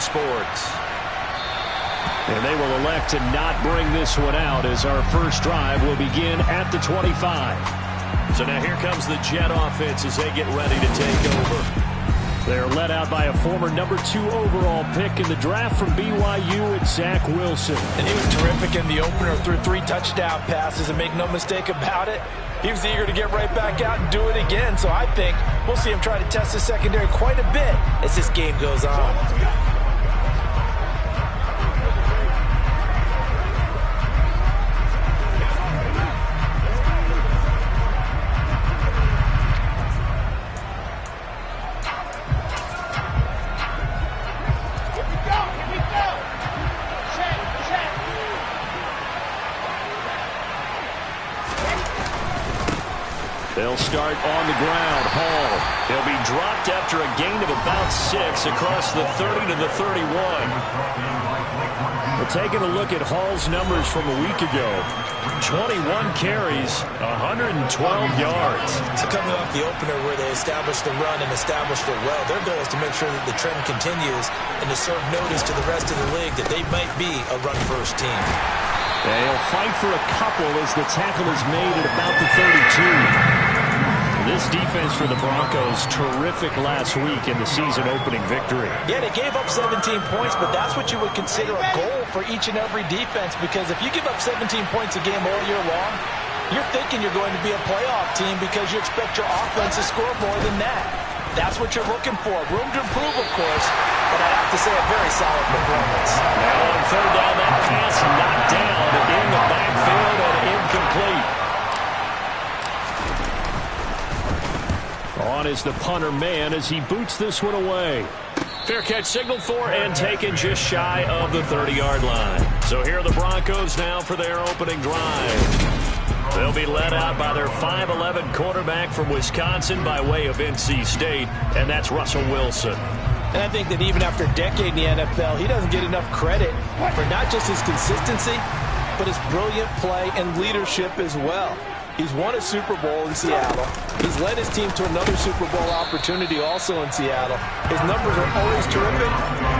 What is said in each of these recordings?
Sports. And they will elect to not bring this one out as our first drive will begin at the 25. So now here comes the Jet offense as they get ready to take over. They're led out by a former number 2 overall pick in the draft from BYU, and Zach Wilson. And he was terrific in the opener, threw 3 touchdown passes, and make no mistake about it, he was eager to get right back out and do it again. So I think we'll see him try to test the secondary quite a bit as this game goes on. They'll start on the ground. Hall. He'll be dropped after a gain of about 6 across the 30 to the 31. We're taking a look at Hall's numbers from a week ago. 21 carries, 112 yards. So coming off the opener where they established the run and established it well, their goal is to make sure that the trend continues and to serve notice to the rest of the league that they might be a run-first team. They'll fight for a couple as the tackle is made at about the 32. This defense for the Broncos, terrific last week in the season-opening victory. Yeah, they gave up 17 points, but that's what you would consider a goal for each and every defense, because if you give up 17 points a game all year long, you're thinking you're going to be a playoff team because you expect your offense to score more than that. That's what you're looking for. Room to improve, of course, but I have to say a very solid performance. Now on third down, that pass knocked down in the backfield and incomplete. On is the punter man as he boots this one away. Fair catch signaled for and taken just shy of the 30-yard line. So here are the Broncos now for their opening drive. They'll be led out by their 5'11" quarterback from Wisconsin by way of NC State, and that's Russell Wilson. And I think that even after a decade in the NFL, he doesn't get enough credit for not just his consistency, but his brilliant play and leadership as well. He's won a Super Bowl in Seattle. He's led his team to another Super Bowl opportunity also in Seattle. His numbers are always terrific,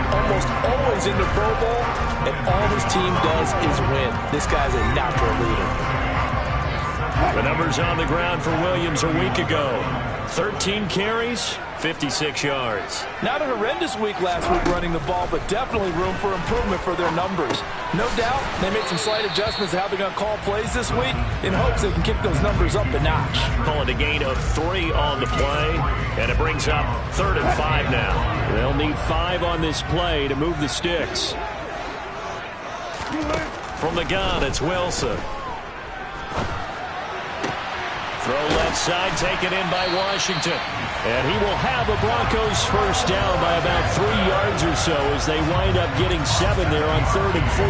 almost always in the Pro Bowl, and all his team does is win. This guy's a natural leader. The numbers on the ground for Williams a week ago. 13 carries, 56 yards. Not a horrendous week last week running the ball, but definitely room for improvement for their numbers. No doubt they made some slight adjustments to how they're going to call plays this week in hopes they can kick those numbers up a notch. Calling a gain of 3 on the play, and it brings up 3rd and 5 now. They'll need 5 on this play to move the sticks. From the gun, it's Wilson. Throw left side, taken in by Washington. And he will have the Broncos first down by about 3 yards or so as they wind up getting 7 there on 3rd and 4.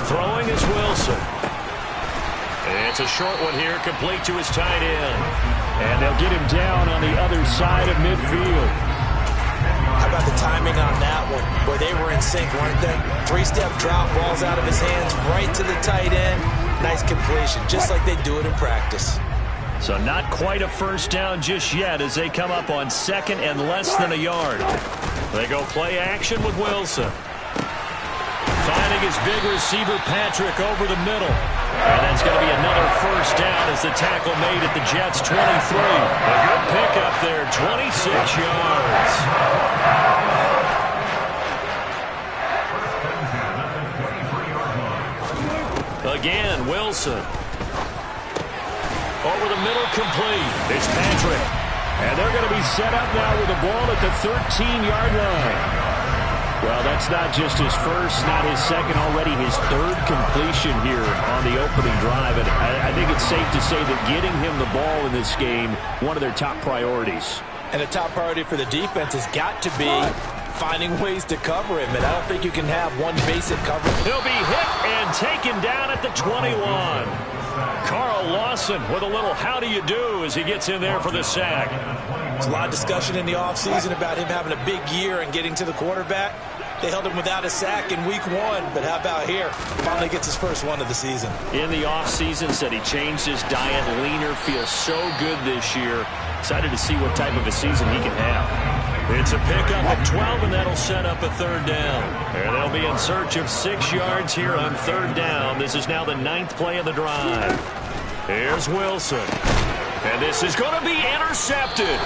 Throwing is Wilson. It's a short one here, complete to his tight end. And they'll get him down on the other side of midfield. How about the timing on that one? Where they were in sync, weren't they? 3-step drop, balls out of his hands, right to the tight end. Nice completion, just like they do it in practice. So not quite a first down just yet as they come up on 2nd and less than a yard. They go play action with Wilson. Finding his big receiver, Patrick, over the middle. And that's going to be another first down as the tackle made at the Jets' 23. A good pickup there, 26 yards. Again, Wilson. Over the middle, complete. It's Patrick. And they're going to be set up now with the ball at the 13-yard line. Well, that's not just his first, not his second, already his 3rd completion here on the opening drive. And I think it's safe to say that getting him the ball in this game, one of their top priorities. And the top priority for the defense has got to be finding ways to cover him. And I don't think you can have one basic coverage. He'll be hit and taken down at the 21. Carl Lawson with a little how do you do as he gets in there for the sack. There's a lot of discussion in the offseason about him having a big year and getting to the quarterback. They held him without a sack in week 1, but how about here? Finally gets his first one of the season. In the offseason, said he changed his diet, leaner, feels so good this year. Excited to see what type of a season he can have. It's a pickup of 12, and that'll set up a third down. And they'll be in search of 6 yards here on third down. This is now the 9th play of the drive. Here's Wilson. And this is going to be intercepted.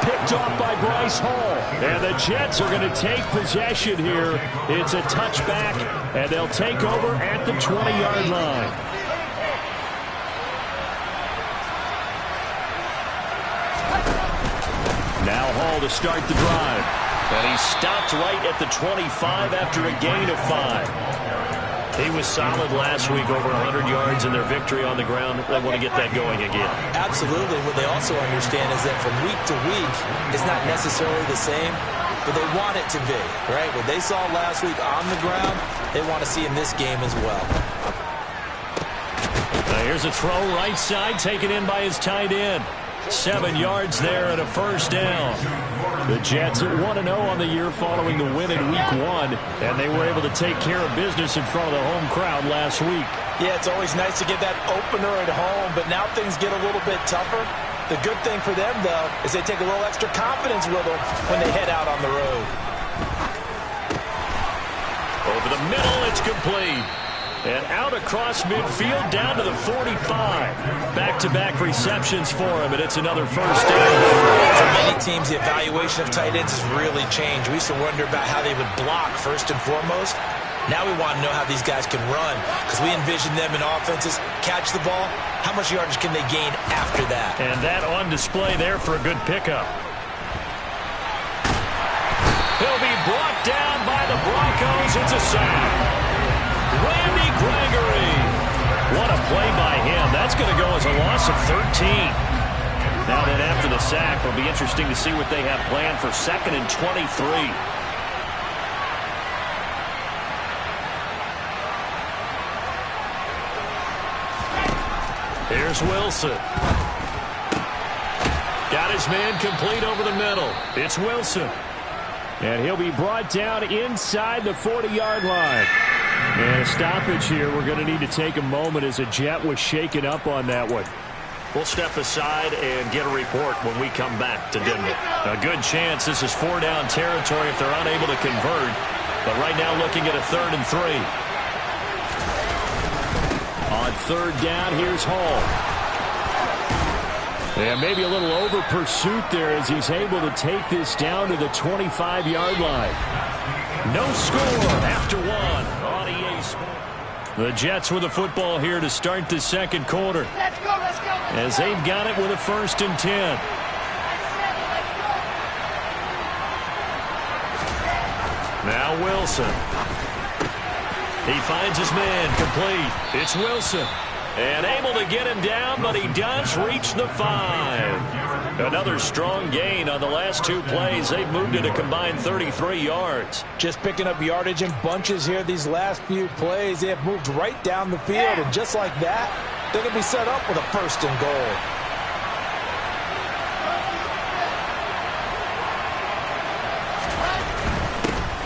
Picked off by Bryce Hall. And the Jets are going to take possession here. It's a touchback, and they'll take over at the 20-yard line. Now Hall to start the drive. And he stopped right at the 25 after a gain of 5. He was solid last week, over 100 yards in their victory on the ground. They want to get that going again. Absolutely. What they also understand is that from week to week, it's not necessarily the same, but they want it to be, right? What they saw last week on the ground, they want to see in this game as well. Now here's a throw right side, taken in by his tight end. 7 yards there and a first down. The Jets at 1-0 on the year following the win in week 1, and they were able to take care of business in front of the home crowd last week. Yeah, it's always nice to get that opener at home, but now things get a little bit tougher. The good thing for them, though, is they take a little extra confidence with them when they head out on the road. Over the middle, it's complete. And out across midfield, down to the 45. Back-to-back receptions for him, and it's another first down. For many teams, the evaluation of tight ends has really changed. We used to wonder about how they would block first and foremost. Now we want to know how these guys can run, because we envision them in offenses catch the ball. How much yardage can they gain after that? And that on display there for a good pickup. He'll be brought down by the Broncos. It's a sack. Randy Gregory. What a play by him. That's going to go as a loss of 13. Now then, after the sack, it'll be interesting to see what they have planned for 2nd and 23. Here's Wilson. Got his man complete over the middle. It's Wilson. And he'll be brought down inside the 40-yard line. And a stoppage here. We're going to need to take a moment as a Jet was shaken up on that one. We'll step aside and get a report when we come back to Denver. A good chance this is 4-down territory if they're unable to convert. But right now looking at a 3rd and 3. On 3rd down, here's Hall. And maybe a little over pursuit there as he's able to take this down to the 25-yard line. No score after 1 on EA Sports. The Jets with the football here to start the 2nd quarter. Let's go. As they've got it with a 1st and 10. Now Wilson. He finds his man complete. It's Wilson. And able to get him down, but he does reach the 5. Another strong gain on the last 2 plays. They've moved it a combined 33 yards. Just picking up yardage in bunches here these last few plays. They have moved right down the field, and just like that, they're going to be set up with a 1st and goal.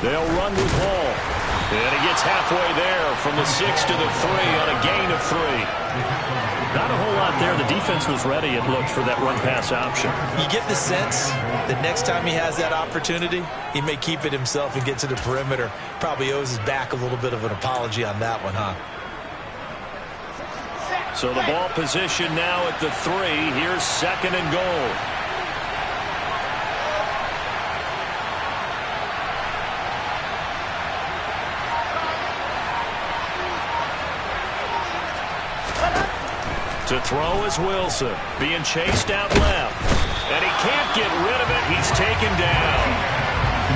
They'll run with Hall. And he gets halfway there from the 6 to the 3 on a gain of 3. Not a whole lot there. The defense was ready, it looked, for that run-pass option. You get the sense that next time he has that opportunity, he may keep it himself and get to the perimeter. Probably owes his back a little bit of an apology on that one, huh? So the ball position now at the 3. Here's 2nd and goal. To throw is Wilson, being chased out left. And he can't get rid of it. He's taken down.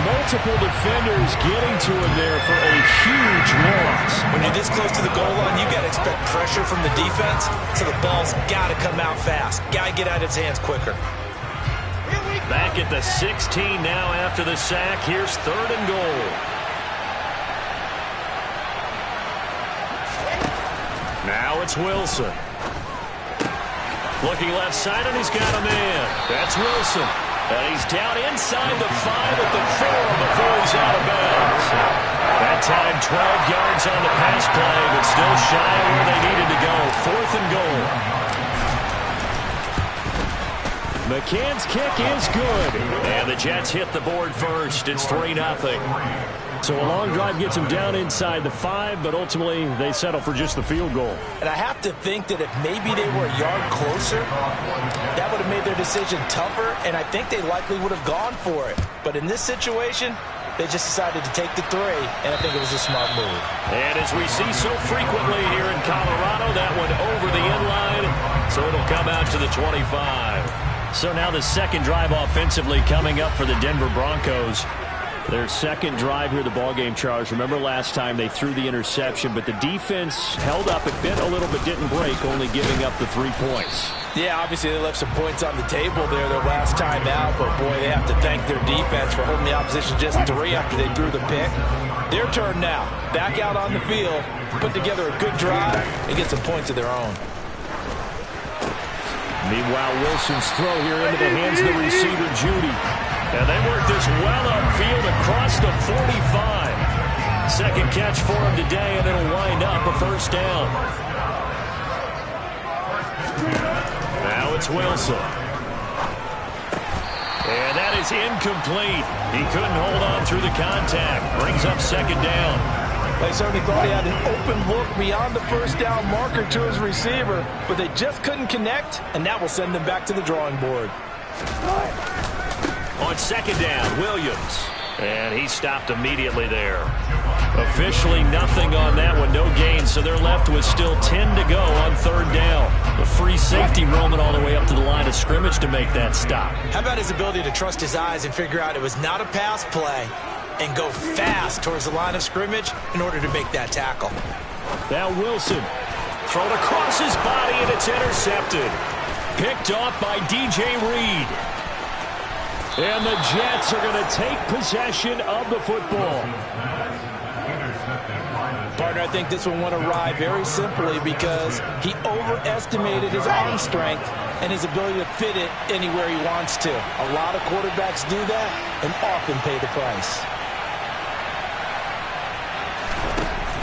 Multiple defenders getting to him there for a huge loss. When you're this close to the goal line, you got to expect pressure from the defense, so the ball's got to come out fast. Got to get out of his hands quicker. Back at the 16 now after the sack. Here's 3rd and goal. Now it's Wilson. Looking left side, and he's got a man. That's Wilson. And he's down inside the 5 at the 4 before he's out of bounds. That time 12 yards on the pass play, but still shy of where they needed to go. 4th and goal. McCann's kick is good. And the Jets hit the board first. It's 3-0. So a long drive gets them down inside the 5, but ultimately they settle for just the field goal. And I have to think that if maybe they were a yard closer, that would have made their decision tougher, and I think they likely would have gone for it. But in this situation, they just decided to take the 3, and I think it was a smart move. And as we see so frequently here in Colorado, that one over the end line, so it'll come out to the 25. So now the second drive offensively coming up for the Denver Broncos. Their second drive here, the ballgame, Charles. Remember last time they threw the interception, but the defense held up. It bent a little but didn't break, only giving up the 3 points. Yeah, obviously they left some points on the table there their last time out, but boy, they have to thank their defense for holding the opposition just 3 after they threw the pick. Their turn now. Back out on the field, put together a good drive, and get some points of their own. Meanwhile, Wilson's throw here into the hands of the receiver, Judy. And they work this well upfield across the 45. Second catch for him today, and it'll wind up a first down. Now it's Wilson. And that is incomplete. He couldn't hold on through the contact. Brings up second down. They certainly thought he had an open look beyond the first down marker to his receiver, but they just couldn't connect, and that will send them back to the drawing board. On second down, Williams. And he stopped immediately there. Officially nothing on that one, no gain, so they're left with still 10 to go on third down. The free safety roaming all the way up to the line of scrimmage to make that stop. How about his ability to trust his eyes and figure out it was not a pass play and go fast towards the line of scrimmage in order to make that tackle. Now Wilson, thrown across his body, and it's intercepted. Picked off by DJ Reed. And the Jets are going to take possession of the football. Partner, I think this one went awry very simply because he overestimated his arm strength and his ability to fit it anywhere he wants to. A lot of quarterbacks do that and often pay the price.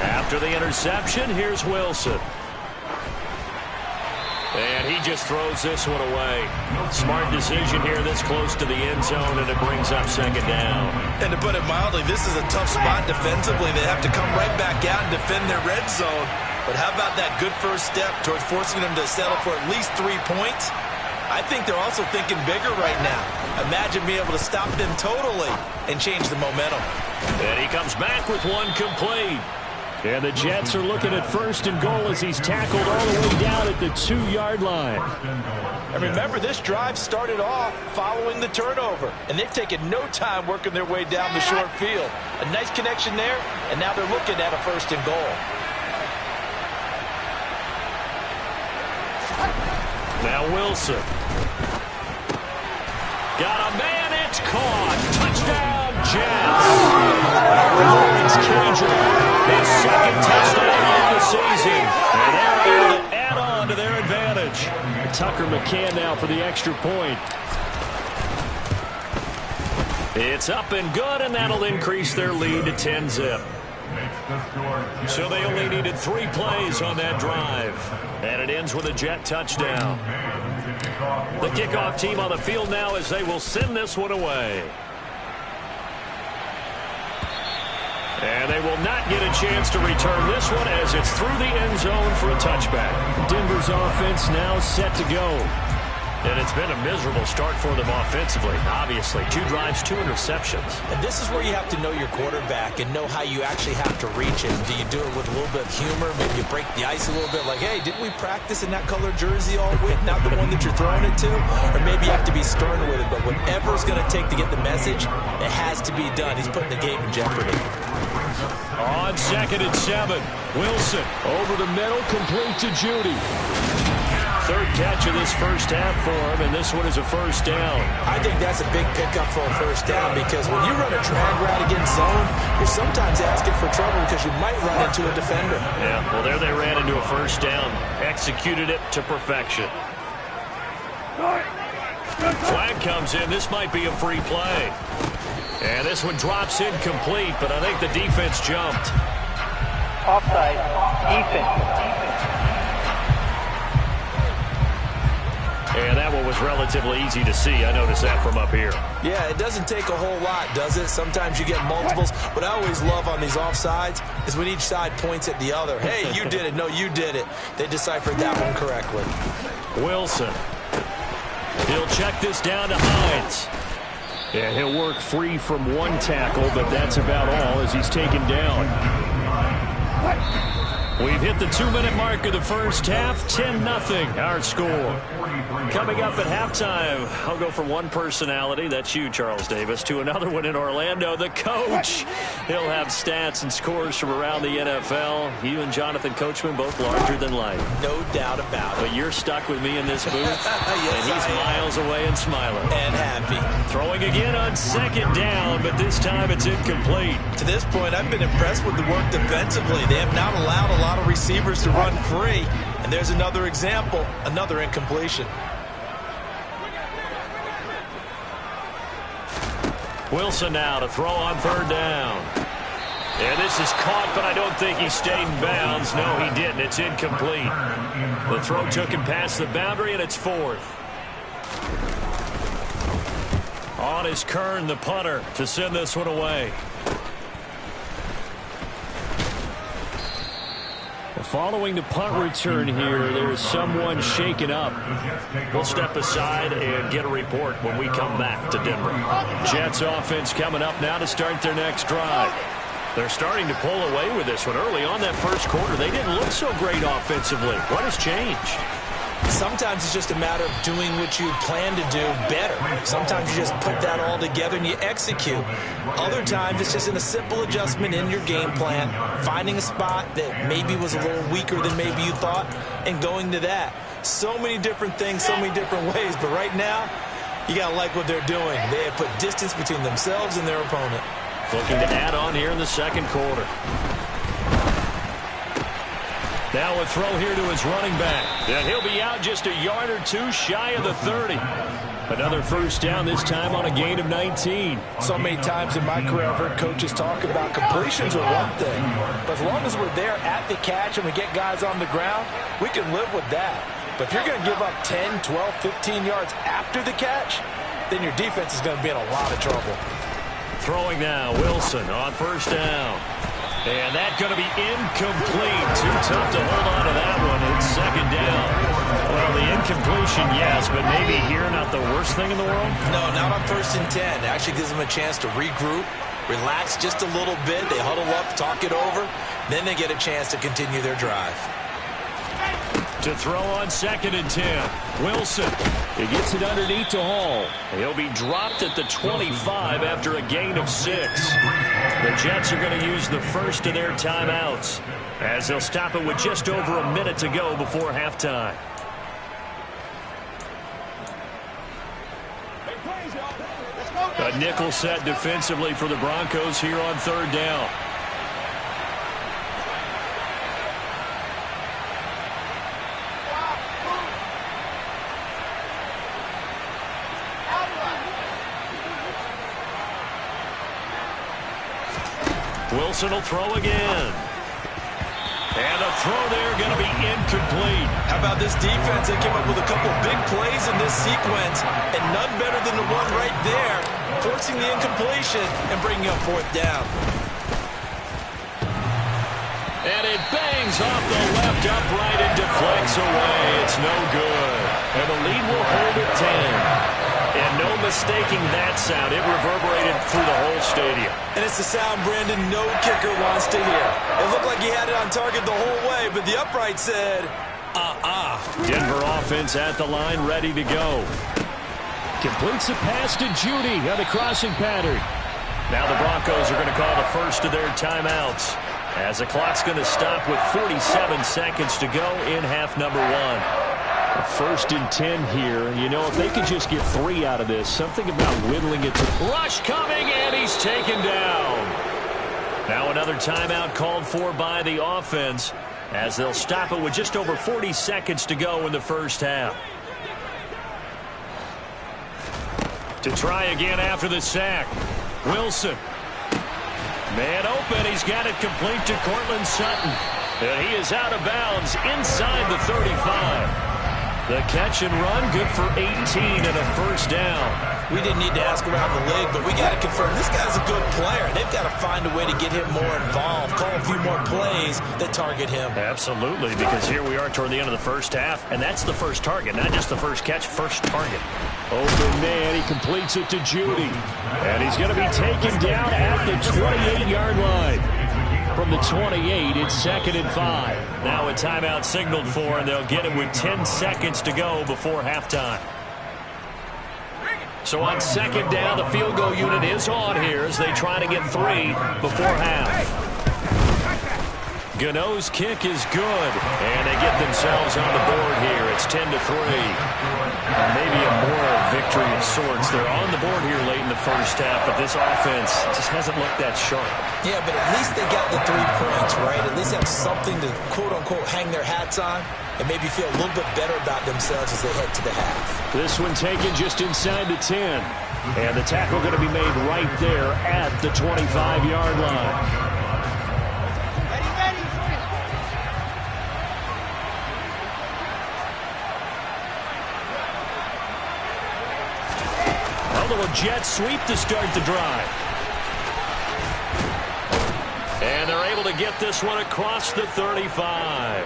After the interception, here's Wilson. And he just throws this one away. Smart decision here this close to the end zone, and it brings up second down. And to put it mildly, this is a tough spot defensively. They have to come right back out and defend their red zone. But how about that good first step towards forcing them to settle for at least 3 points? I think they're also thinking bigger right now. Imagine being able to stop them totally and change the momentum. And he comes back with one complete. And the Jets are looking at first and goal as he's tackled all the way down at the 2-yard line. And remember, this drive started off following the turnover, and they've taken no time working their way down the short field. A nice connection there, and now they're looking at a first and goal. Now Wilson. Got a man, it's caught. Touchdown, Jets. Lawrence Cager. His second touchdown of the season. And they're able to add on to their advantage. Tucker McCann now for the extra point. It's up and good, and that'll increase their lead to 10-zip. So they only needed 3 plays on that drive. And it ends with a Jet touchdown. The kickoff team on the field now as they will send this one away. And they will not get a chance to return this one as it's through the end zone for a touchback. Denver's offense now set to go. And it's been a miserable start for them offensively. Obviously, 2 drives, 2 interceptions. And this is where you have to know your quarterback and know how you actually have to reach him. Do you do it with a little bit of humor? Maybe you break the ice a little bit like, hey, didn't we practice in that color jersey all week? Not the one that you're throwing it to? Or maybe you have to be stern with it. But whatever it's going to take to get the message, it has to be done. He's putting the game in jeopardy. On second and 7, Wilson over the middle, complete to Judy. Third catch of this first half for him, and this one is a first down. I think that's a big pickup for a first down because when you run a drag route against zone, you're sometimes asking for trouble because you might run into a defender. Yeah, well, there they ran into a first down. Executed it to perfection. Flag comes in. This might be a free play. And this one drops incomplete, but I think the defense jumped. Offside. Defense. And that one was relatively easy to see. I noticed that from up here. Yeah, it doesn't take a whole lot, does it? Sometimes you get multiples. What I always love on these offsides is when each side points at the other. Hey, you did it. No, you did it. They deciphered that one correctly. Wilson. He'll check this down to Hines. And he'll work free from one tackle, but that's about all as he's taken down. We've hit the 2-minute mark of the first half. 10-0 our score. Coming up at halftime, I'll go from one personality, that's you, Charles Davis, to another one in Orlando, the coach. He'll have stats and scores from around the NFL. You and Jonathan Coachman both larger than life. No doubt about it. But you're stuck with me in this booth, Yes, and he's miles away and smiling. And happy. Throwing again on second down, but this time it's incomplete. To this point, I've been impressed with the work defensively. They have not allowed a lot of receivers to run free. And there's another example, another incompletion. Wilson now to throw on third down. And this is caught, but I don't think he stayed in bounds. No, he didn't. It's incomplete. The throw took him past the boundary, and it's fourth. On is Kern, the punter, to send this one away. Following the punt return here, there's someone shaken up. We'll step aside and get a report when we come back to Denver. Jets offense coming up now to start their next drive. They're starting to pull away with this one. Early on that first quarter, they didn't look so great offensively. What has changed? Sometimes it's just a matter of doing what you plan to do better. Sometimes you just put that all together and you execute. Other times it's just in a simple adjustment in your game plan, finding a spot that maybe was a little weaker than maybe you thought, and going to that. So many different things, so many different ways, but right now, you got to like what they're doing. They have put distance between themselves and their opponent. Looking to add on here in the second quarter. Now a throw here to his running back. And he'll be out just a yard or two shy of the 30. Another first down, this time on a gain of 19. So many times in my career I've heard coaches talk about completions are one thing. But as long as we're there at the catch and we get guys on the ground, we can live with that. But if you're going to give up 10, 12, 15 yards after the catch, then your defense is going to be in a lot of trouble. Throwing now, Wilson on first down. And that's going to be incomplete. Too tough to hold on to that one. It's second down. Well, the incompletion, yes, but maybe here not the worst thing in the world? No, not on 1st and 10. It actually gives them a chance to regroup, relax just a little bit. They huddle up, talk it over. Then they get a chance to continue their drive. To throw on 2nd and 10. Wilson. He gets it underneath to Hall. He'll be dropped at the 25 after a gain of 6. The Jets are going to use the first of their timeouts as they'll stop it with just over a minute to go before halftime. A nickel set defensively for the Broncos here on third down. Wilson will throw again. And a throw there going to be incomplete. How about this defense? They came up with a couple big plays in this sequence, and none better than the one right there, forcing the incompletion and bringing up 4th down. And it bangs off the left upright and deflects away. It's no good. And the lead will hold at 10. And no mistaking that sound. It reverberated through the whole stadium. And it's the sound Brandon no kicker wants to hear. It looked like he had it on target the whole way, but the upright said, Denver offense at the line, ready to go. Completes a pass to Judy on the crossing pattern. Now the Broncos are going to call the first of their timeouts as the clock's going to stop with 47 seconds to go in half number 1. 1st and 10 here. You know, if they could just get 3 out of this, something about whittling it to... Rush coming, and he's taken down. Now another timeout called for by the offense as they'll stop it with just over 40 seconds to go in the first half. To try again after the sack. Wilson. Man open. He's got it complete to Cortland Sutton. And he is out of bounds inside the 35. The catch and run, good for 18 and a first down. We didn't need to ask around the league, but we got to confirm this guy's a good player. They've got to find a way to get him more involved, call a few more plays that target him. Absolutely, because here we are toward the end of the first half, and that's the first target, not just the first catch, first target. Open man, he completes it to Judy. And he's going to be taken down at the 28-yard line. From the 28, it's 2nd and 5. Now a timeout signaled for, and they'll get it with 10 seconds to go before halftime. So on 2nd down, the field goal unit is on here as they try to get 3 before half. Gano's kick is good, and they get themselves on the board here. It's 10-3. Maybe a moral victory of sorts. They're on the board here late in the first half, but this offense just hasn't looked that sharp. Yeah, but at least they got the 3 points, right? At least have something to, quote-unquote, hang their hats on and maybe feel a little bit better about themselves as they head to the half. This one taken just inside the 10. And the tackle going to be made right there at the 25-yard line. A little jet sweep to start the drive. And they're able to get this one across the 35.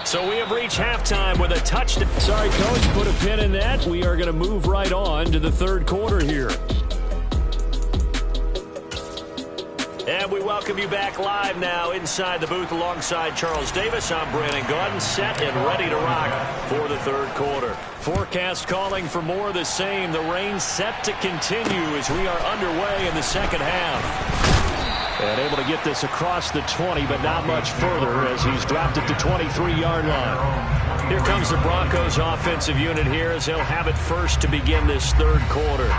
So we have reached halftime with a touchdown. Sorry, Coach, put a pin in that. We are going to move right on to the third quarter here. And we welcome you back live now inside the booth alongside Charles Davis. I'm Brandon Gordon, set and ready to rock for the third quarter. Forecast calling for more of the same. The rain set to continue as we are underway in the second half. And able to get this across the 20, but not much further as he's dropped at the 23-yard line. Here comes the Broncos offensive unit here as they'll have it first to begin this third quarter.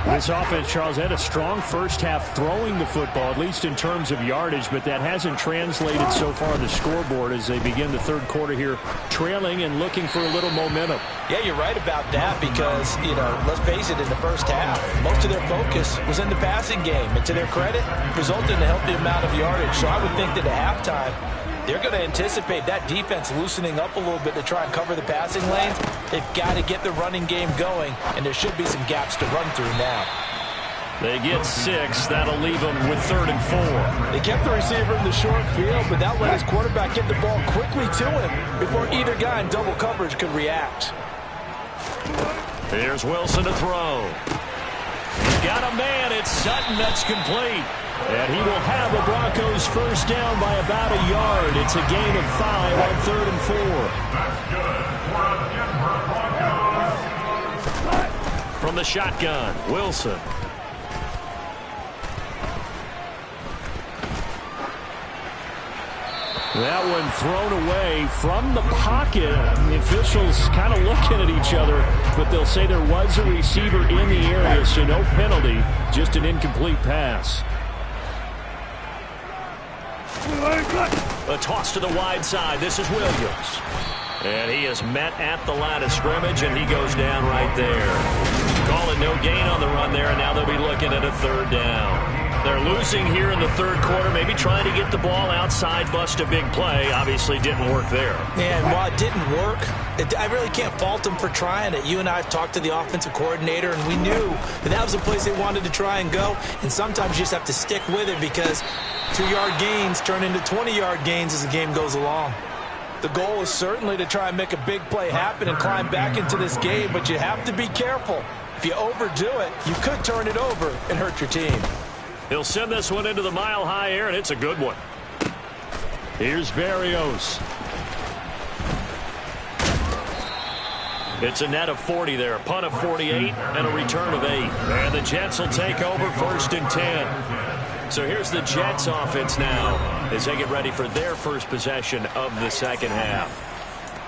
This offense, Charles, had a strong first half throwing the football, at least in terms of yardage, but that hasn't translated so far on the scoreboard as they begin the third quarter here, trailing and looking for a little momentum. Yeah, you're right about that because, you know, let's face it, in the first half, most of their focus was in the passing game. And to their credit, resulted in a healthy amount of yardage. So I would think that at halftime, they're going to anticipate that defense loosening up a little bit to try and cover the passing lanes. They've got to get the running game going, and there should be some gaps to run through now. They get 6. That'll leave them with 3rd and 4. They kept the receiver in the short field, but that let his quarterback get the ball quickly to him before either guy in double coverage could react. Here's Wilson to throw. He's got a man. It's Sutton. That's complete. And he will have the Broncos first down by about a yard. It's a gain of 5 on 3rd and 4. From the shotgun, Wilson. That one thrown away from the pocket. The officials kind of looking at each other, but they'll say there was a receiver in the area, so no penalty, just an incomplete pass. A toss to the wide side. This is Williams. And he is met at the line of scrimmage, and he goes down right there. Call it no gain on the run there, and now they'll be looking at a 3rd down. They're losing here in the third quarter, maybe trying to get the ball outside, bust a big play. Obviously didn't work there. And while it didn't work, I really can't fault them for trying it. You and I have talked to the offensive coordinator, and we knew that was the place they wanted to try and go. And sometimes you just have to stick with it because 2-yard gains turn into 20-yard gains as the game goes along. The goal is certainly to try and make a big play happen and climb back into this game, but you have to be careful. If you overdo it, you could turn it over and hurt your team. He'll send this one into the mile-high air, and it's a good one. Here's Berrios. It's a net of 40 there, a punt of 48, and a return of 8. And the Jets will take over 1st and 10. So here's the Jets offense now as they get ready for their first possession of the second half.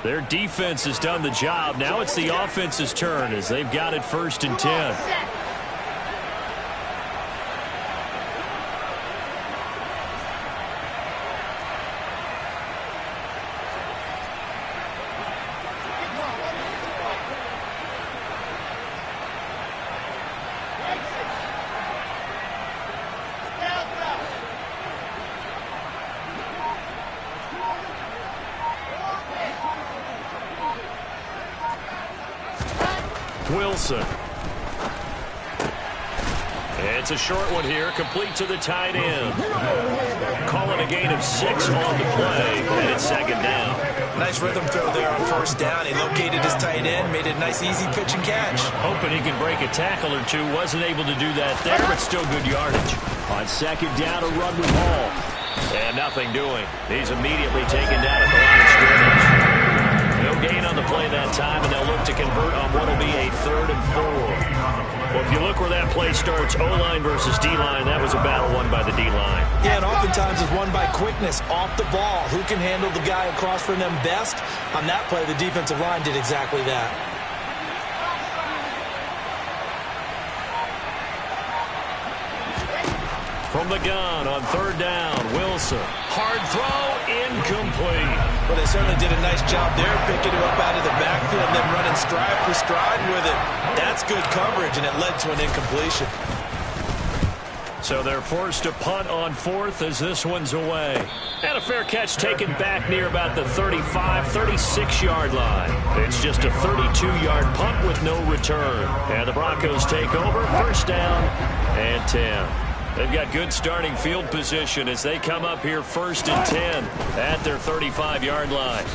Their defense has done the job. Now it's the offense's turn as they've got it 1st and 10. Wilson. It's a short one here, complete to the tight end. Calling a gain of 6 on the play, and it's second down. Nice rhythm throw there on first down. He located his tight end, made it a nice easy pitch and catch. Hoping he can break a tackle or two. Wasn't able to do that there, but still good yardage. On second down, a run with Hall. And nothing doing. He's immediately taken down at the line of scrimmage. No gain on the play that time, and they'll look to convert on what will be a 3rd and 4. Well, if you look where that play starts, O-line versus D-line, that was a battle won by the D-line. Yeah, and oftentimes it's won by quickness off the ball. Who can handle the guy across from them best? On that play, the defensive line did exactly that. From the gun on 3rd down, Wilson. Hard throw, incomplete. Well, they certainly did a nice job there, picking him up out of the backfield and then running stride for stride with it. That's good coverage, and it led to an incompletion. So they're forced to punt on 4th as this one's away. And a fair catch taken back near about the 35, 36-yard line. It's just a 32-yard punt with no return. And the Broncos take over, 1st down and 10. They've got good starting field position as they come up here 1st and 10 at their 35-yard line.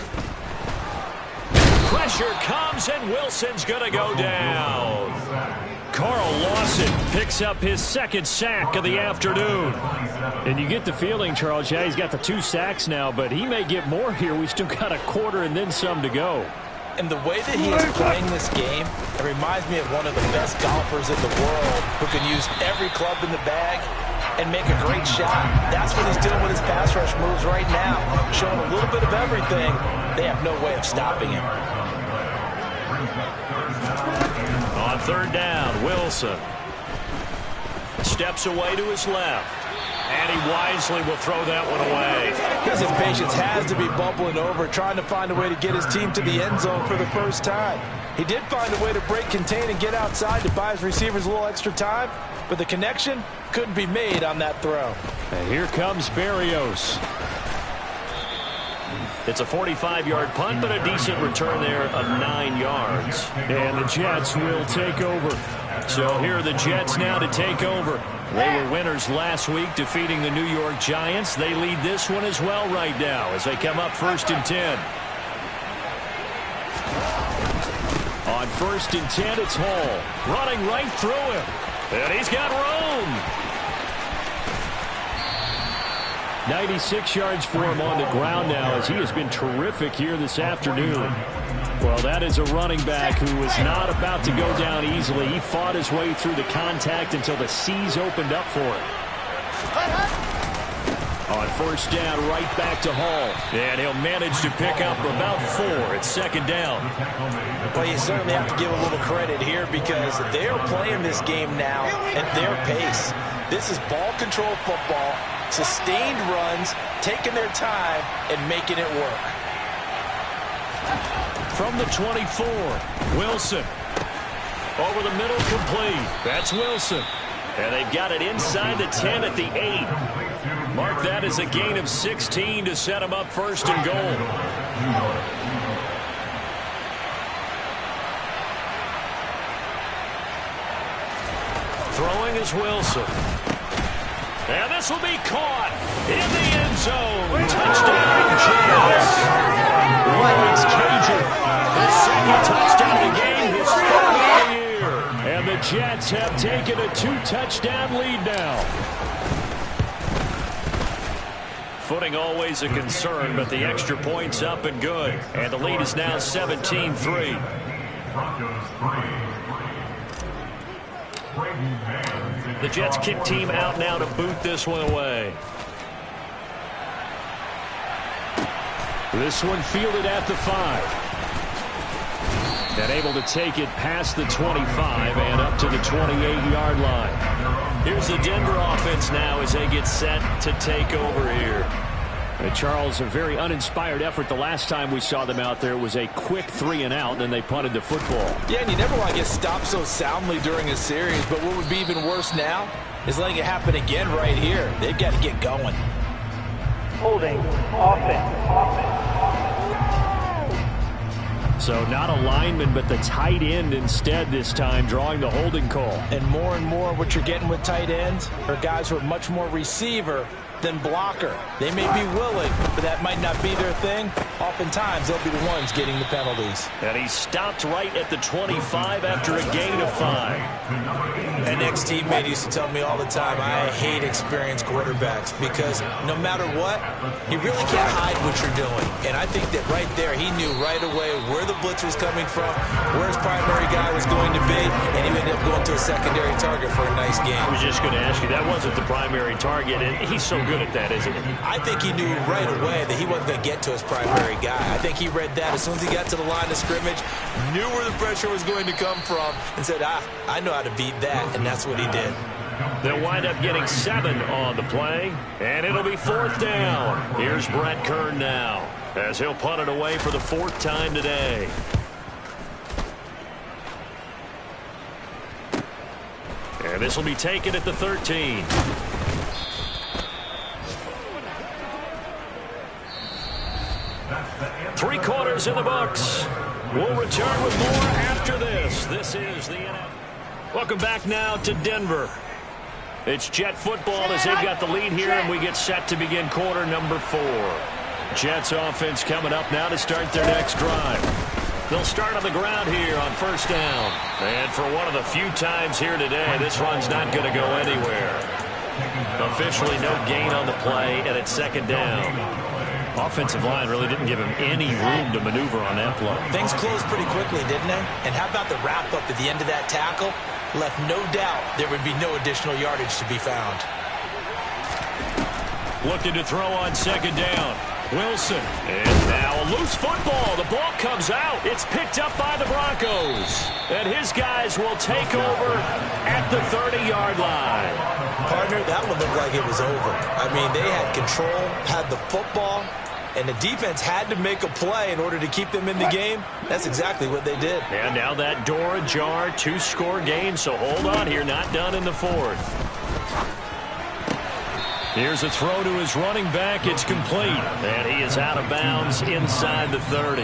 Pressure comes, and Wilson's going to go down. Carl Lawson picks up his 2nd sack of the afternoon. And you get the feeling, Charles, yeah, he's got the 2 sacks now, but he may get more here. We still got a quarter and then some to go. And the way that he is playing this game, it reminds me of one of the best golfers in the world who can use every club in the bag and make a great shot. That's what he's doing with his pass rush moves right now, showing a little bit of everything. They have no way of stopping him. On 3rd down, Wilson steps away to his left. And he wisely will throw that one away. His impatience has to be bubbling over, trying to find a way to get his team to the end zone for the first time. He did find a way to break, contain, and get outside to buy his receivers a little extra time, but the connection couldn't be made on that throw. And here comes Berrios. It's a 45-yard punt, but a decent return there of 9 yards. And the Jets will take over. So here are the Jets now to take over. They were winners last week, defeating the New York Giants. They lead this one as well right now as they come up 1st and 10. On 1st and 10, it's Hall. Running right through him. And he's got room. 96 yards for him on the ground now as he has been terrific here this afternoon. Well, that is a running back who is not about to go down easily. He fought his way through the contact until the seas opened up for him. On 1st down, right back to Hall. And he'll manage to pick up about 4. It's 2nd down. Well, you certainly have to give a little credit here because they are playing this game now at their pace. This is ball control football, sustained runs, taking their time, and making it work. From the 24, Wilson. Over the middle, complete. That's Wilson. And they've got it inside the 10 at the 8. Mark that as a gain of 16 to set them up 1st and goal. Throwing is Wilson. And this will be caught in the end zone. Touchdown, Jets. Lawrence Cajun, his 2nd touchdown of the game, his 3rd of the year. And the Jets have taken a 2-touchdown lead now. Footing always a concern, but the extra point's up and good. And the lead is now 17-3. The Jets kick team out now to boot this one away. This one fielded at the 5. And able to take it past the 25 and up to the 28-yard line. Here's the Denver offense now as they get set to take over here. And Charles, a very uninspired effort the last time we saw them out there. It was a quick 3-and-out, and then they punted the football. Yeah, and you never want to get stopped so soundly during a series, but what would be even worse now is letting it happen again right here. They've got to get going. Holding offense. So not a lineman, but the tight end instead this time, drawing the holding call. And more what you're getting with tight ends are guys who are much more receiver than blocker. They may be willing, but that might not be their thing. Oftentimes, they'll be the ones getting the penalties. And he stopped right at the 25 after a gain of 5. An ex-teammate used to tell me all the time, I hate experienced quarterbacks because no matter what, you really can't hide what you're doing. And I think that right there, he knew right away where the blitz was coming from, where his primary guy was going to be, and he ended up going to a secondary target for a nice game. I was just going to ask you, that wasn't the primary target, and he's so good at that, isn't he? I think he knew right away that he wasn't going to get to his primary guy. I think he read that as soon as he got to the line of scrimmage, knew where the pressure was going to come from, and said, I know how to beat that, and that's what he did. They'll wind up getting 7 on the play, and it'll be 4th down. Here's Brett Kern now, as he'll punt it away for the 4th time today. And this will be taken at the 13. Three quarters in the books. We'll return with more after this. This is the NFL. Welcome back now to Denver. It's Jet football as they've got the lead here, and we get set to begin quarter number 4. Jets offense coming up now to start their next drive. They'll start on the ground here on 1st down. And for one of the few times here today, this run's not going to go anywhere. Officially no gain on the play, and it's 2nd down. Offensive line really didn't give him any room to maneuver on that play. Things closed pretty quickly, didn't they? And how about the wrap-up at the end of that tackle? Left no doubt there would be no additional yardage to be found. Looking to throw on 2nd down. Wilson. And now a loose football. The ball comes out. It's picked up by the Broncos. And his guys will take over at the 30-yard line. Partner, that one looked like it was over. I mean, they had control, had the football, and the defense had to make a play in order to keep them in the game. That's exactly what they did. And now that door ajar, 2-score game, so hold on here, not done in the 4th. Here's a throw to his running back. It's complete. And he is out of bounds inside the 30.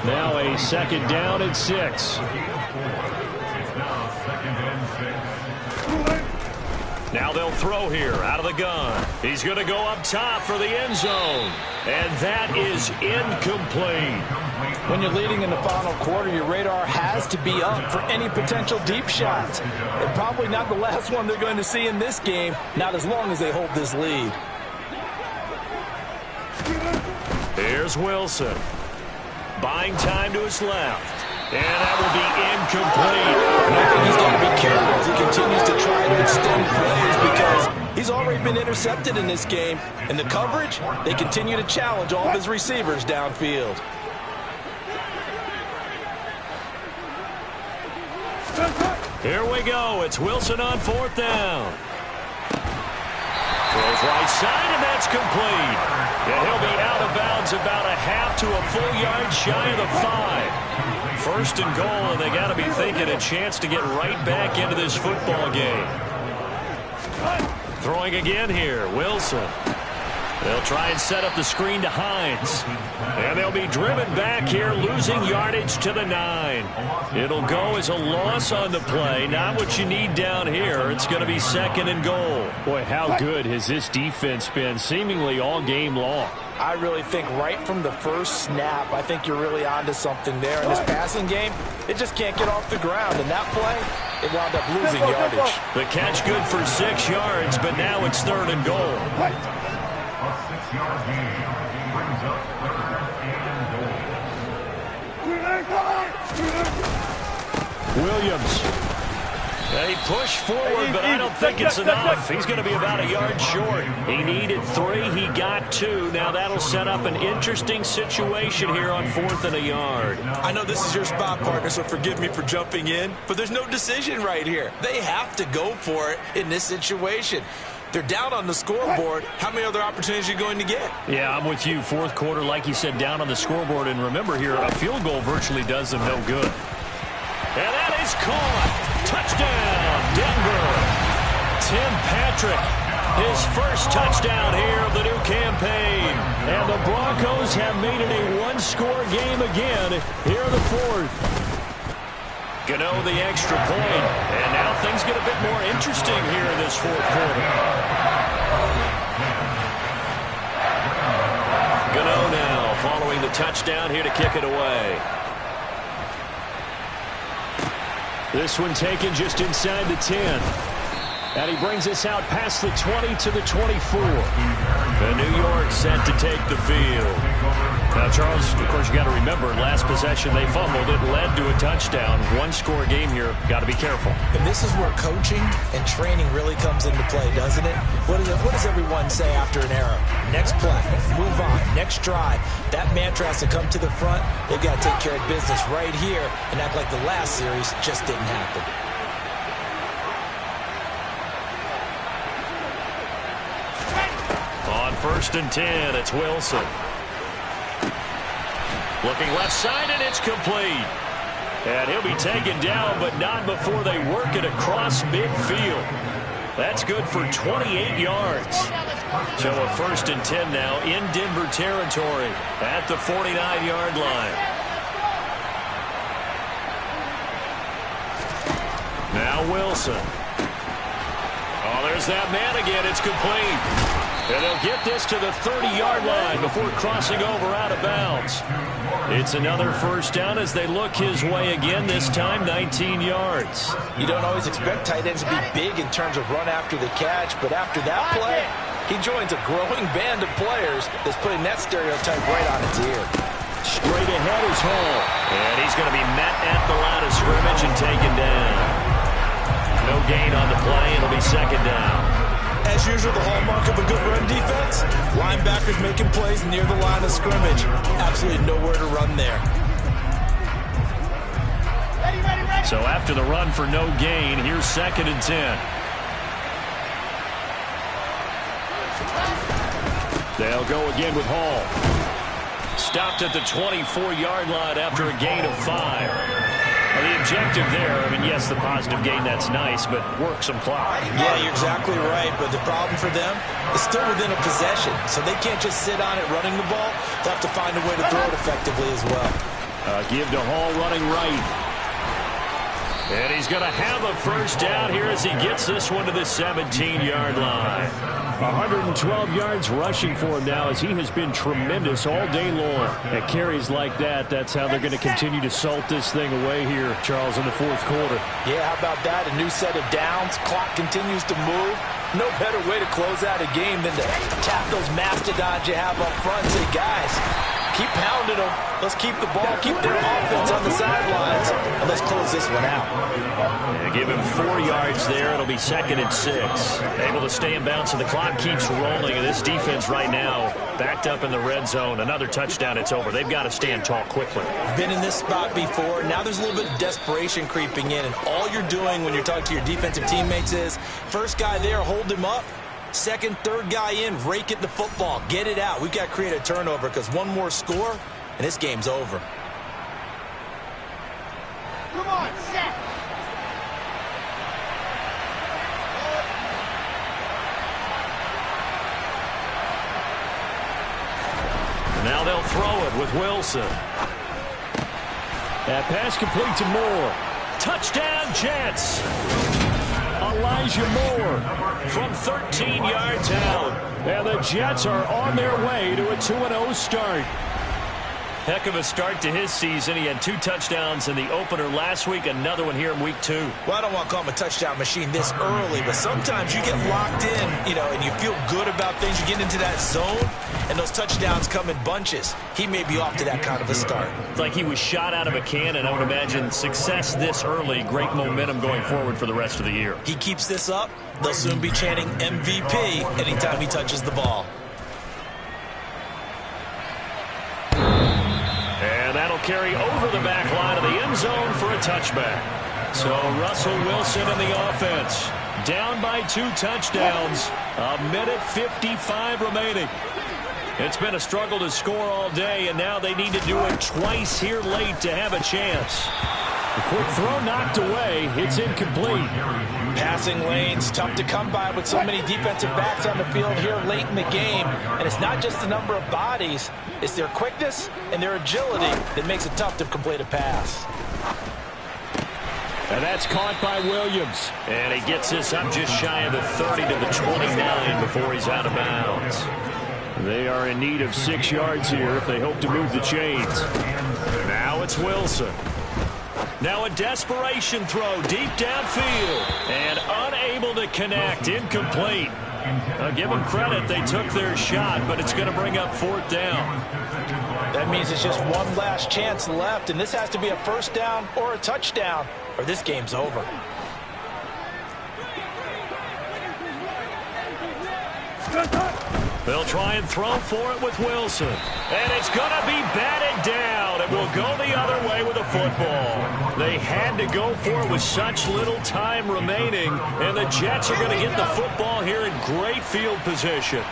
Now a 2nd down at 6. Now they'll throw here out of the gun. He's going to go up top for the end zone. And that is incomplete. When you're leading in the final quarter, your radar has to be up for any potential deep shots. And probably not the last one they're going to see in this game, not as long as they hold this lead. Here's Wilson. Buying time to his left. And that will be incomplete. And I think he's got to be careful as he continues to try to extend plays because he's already been intercepted in this game. And the coverage, they continue to challenge all of his receivers downfield. Here we go. It's Wilson on 4th down. Throws right side, and that's complete. And he'll be out of bounds about a half to a full yard shy of the 5. 1st and goal, and they got to be thinking a chance to get right back into this football game. Throwing again here, Wilson. They'll try and set up the screen to Hines. And they'll be driven back here, losing yardage to the 9. It'll go as a loss on the play. Not what you need down here. It's going to be 2nd and goal. Boy, how good has this defense been seemingly all game long? I really think right from the first snap, I think you're really onto something there. In this passing game, it just can't get off the ground. And that play, it wound up losing yardage. The catch good for 6 yards, but now it's 3rd and goal. A 6-yard gain brings up 3rd and goal. Williams. They push forward, but I don't think it's enough. He's going to be about a yard short. He needed 3. He got 2. Now that'll set up an interesting situation here on 4th and a yard. I know this is your spot, partner, so forgive me for jumping in, but there's no decision right here. They have to go for it in this situation. They're down on the scoreboard. How many other opportunities are you going to get? Yeah, I'm with you. 4th quarter, like you said, down on the scoreboard. And remember here, a field goal virtually does them no good. And that is caught. Touchdown, Denver. Tim Patrick His first touchdown here of the new campaign. And the Broncos have made it a one-score game again here in the fourth. Gano the extra point. And now things get a bit more interesting here in this fourth quarter. Gano now following the touchdown here to kick it away. This one taken just inside the 10. And he brings us out past the 20 to the 24. And New York set to take the field. Now, Charles, of course, you got to remember, last possession they fumbled. It led to a touchdown. One-score game here. Got to be careful. And this is where coaching and training really comes into play, doesn't it? What does everyone say after an error? Next play, move on, next drive. That mantra has to come to the front. They've got to take care of business right here and act like the last series just didn't happen. On 1st and 10, it's Wilson. Looking left side, and it's complete. And he'll be taken down, but not before they work it across midfield. That's good for 28 yards. So a 1st and 10 now in Denver territory at the 49-yard line. Now Wilson. Oh, there's that man again. It's complete. And they'll get this to the 30-yard line before crossing over out of bounds. It's another first down as they look his way again, this time 19 yards. You don't always expect tight ends to be big in terms of run after the catch, but after that play, he joins a growing band of players that's putting that stereotype right on its ear. Straight ahead is Hall. And he's going to be met at the line of scrimmage and taken down. No gain on the play. It'll be 2nd down. As usual, the hallmark of a good run defense, linebackers making plays near the line of scrimmage. Absolutely nowhere to run there. So after the run for no gain, here's 2nd and 10. They'll go again with Hall. Stopped at the 24-yard line after a gain of 5. Well, the objective there, I mean, yes, the positive gain, that's nice, but work some clock. Yeah, you're exactly right, but the problem for them is still within a possession, so they can't just sit on it running the ball. They'll have to find a way to throw it effectively as well. Give to Hall running right. And he's going to have a first down here as he gets this one to the 17-yard line. 112 yards rushing for him now as he has been tremendous all day long. At carries like that, that's how they're going to continue to salt this thing away here, Charles, in the fourth quarter. Yeah, how about that? A new set of downs. Clock continues to move. No better way to close out a game than to tap those mastodons you have up front and say, guys, keep pounding them. Let's keep the ball, keep their offense on the sidelines, and let's close this one out. Yeah, give him 4 yards there. It'll be 2nd and 6. Able to stay in bounds, and the clock keeps rolling. And this defense right now backed up in the red zone. Another touchdown, it's over. They've got to stand tall quickly. Been in this spot before. Now there's a little bit of desperation creeping in, and all you're doing when you're talking to your defensive teammates is, first guy there, hold him up. Second, third guy in, rake at the football. Get it out. We've got to create a turnover because one more score, and this game's over. Come on, set. Now they'll throw it with Wilson. That pass complete to Moore. Touchdown, Jets. Elijah Moore from 13 yards out. And the Jets are on their way to a 2-0 start. Heck of a start to his season. He had 2 touchdowns in the opener last week, another one here in week 2. Well, I don't want to call him a touchdown machine this early, but sometimes you get locked in, and you feel good about things. You get into that zone, and those touchdowns come in bunches. He may be off to that kind of a start. It's like he was shot out of a cannon. I would imagine success this early, great momentum going forward for the rest of the year. He keeps this up, they'll soon be chanting MVP anytime he touches the ball. And that'll carry over the back line of the end zone for a touchback. So Russell Wilson in the offense. Down by 2 touchdowns. 1:55 remaining. It's been a struggle to score all day, and now they need to do it twice here late to have a chance. The quick throw knocked away. It's incomplete. Passing lanes, tough to come by with so many defensive backs on the field here late in the game. And it's not just the number of bodies, it's their quickness and their agility that makes it tough to complete a pass. And that's caught by Williams. And he gets this up just shy of the 30 to the 29 before he's out of bounds. They are in need of 6 yards here if they hope to move the chains. Now it's Wilson. Now a desperation throw deep downfield. And unable to connect. Incomplete. Give them credit. They took their shot, but it's going to bring up 4th down. That means it's just one last chance left, and this has to be a first down or a touchdown, or this game's over. They'll try and throw for it with Wilson. And it's going to be batted down. It will go the other way with a football. They had to go for it with such little time remaining. And the Jets are going to get the football here in great field position.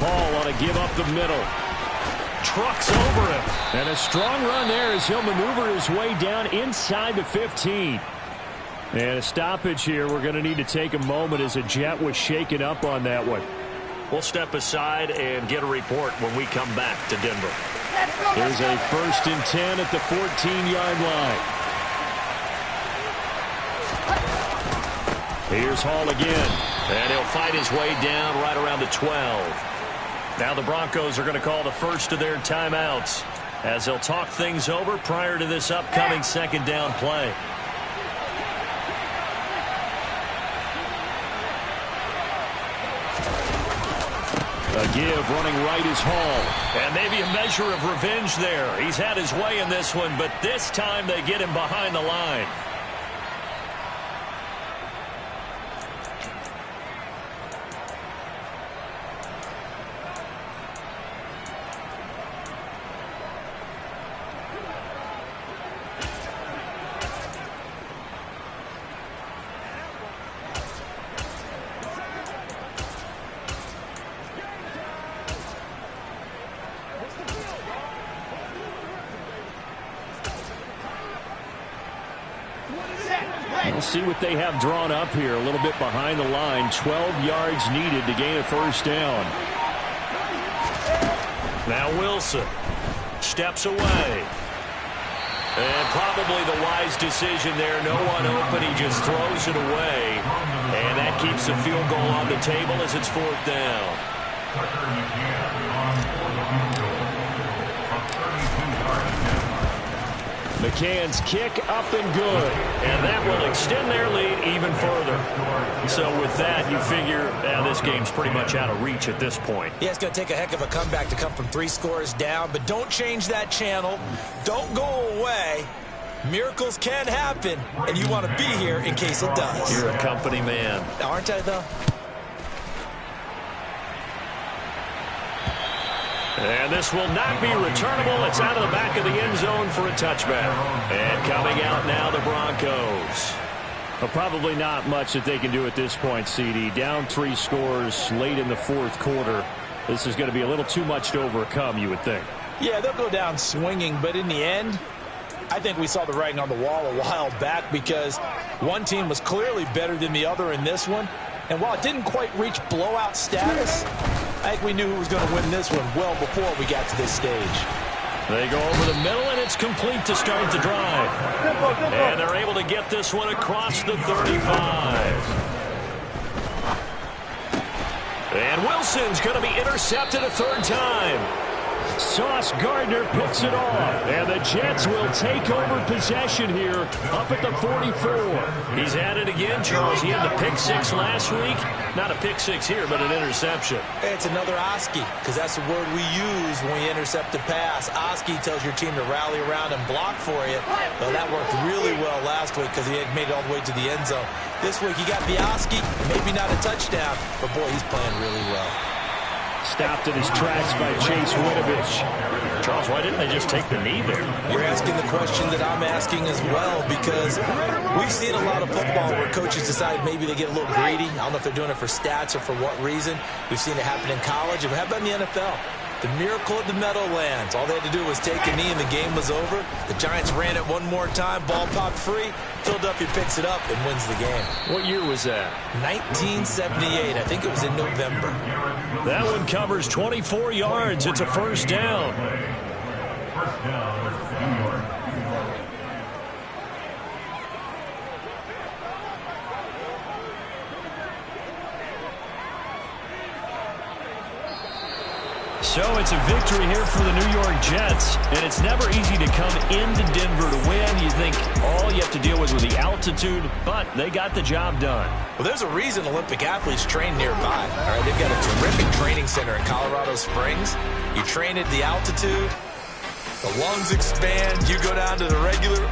Paul on a give up the middle. Trucks over him. And a strong run there as he'll maneuver his way down inside the 15. And a stoppage here. We're going to need to take a moment as a Jet was shaken up on that one. We'll step aside and get a report when we come back to Denver. Here's a 1st and 10 at the 14-yard line. Here's Hall again. And he'll fight his way down right around the 12. Now the Broncos are going to call the first of their timeouts as they'll talk things over prior to this upcoming 2nd down play. A give running right is Hall. And maybe a measure of revenge there. He's had his way in this one, but this time they get him behind the line. We'll see what they have drawn up here. A little bit behind the line. 12 yards needed to gain a 1st down. Now Wilson steps away. And probably the wise decision there. No one open. He just throws it away. And that keeps the field goal on the table as it's 4th down. McCann's kick up and good. And that will extend their lead even further. So with that, you figure this game's pretty much out of reach at this point. Yeah, it's going to take a heck of a comeback to come from 3 scores down, but don't change that channel. Don't go away. Miracles can happen, and you want to be here in case it does. You're a company man. Aren't I, though? And this will not be returnable. It's out of the back of the end zone for a touchback. And coming out now, the Broncos. Well, probably not much that they can do at this point, CD. Down 3 scores late in the 4th quarter. This is going to be a little too much to overcome, you would think. Yeah, they'll go down swinging, but in the end, I think we saw the writing on the wall a while back because one team was clearly better than the other in this one. And while it didn't quite reach blowout status, I think we knew who was going to win this one well before we got to this stage. They go over the middle, and it's complete to start the drive. And they're able to get this one across the 35. And Wilson's going to be intercepted a 3rd time. Sauce Gardner picks it off. And the Jets will take over possession here up at the 44. He's at it again, Charles. He had the pick 6 last week. Not a pick 6 here, but an interception. It's another Oski, because that's the word we use when we intercept a pass. Oski tells your team to rally around and block for you. Well, that worked really well last week because he had made it all the way to the end zone. This week, he got the Oski, maybe not a touchdown, but boy, he's playing really well. Stopped in his tracks by Chase Winovich. Charles, why didn't they just take the knee there? You're asking the question that I'm asking as well, because we've seen a lot of football where coaches decide maybe they get a little greedy. I don't know if they're doing it for stats or for what reason. We've seen it happen in college, and how about in the NFL? The miracle of the Meadowlands. All they had to do was take a knee and the game was over. The Giants ran it one more time. Ball popped free. Philadelphia picks it up and wins the game. What year was that? 1978. I think it was in November. That one covers 24 yards. It's a first down. First down, New York. So it's a victory here for the New York Jets, and it's never easy to come into Denver to win. You think all you have to deal with the altitude, but they got the job done. Well, there's a reason Olympic athletes train nearby. All right, they've got a terrific training center in Colorado Springs. You train at the altitude, the lungs expand, you go down to the regular,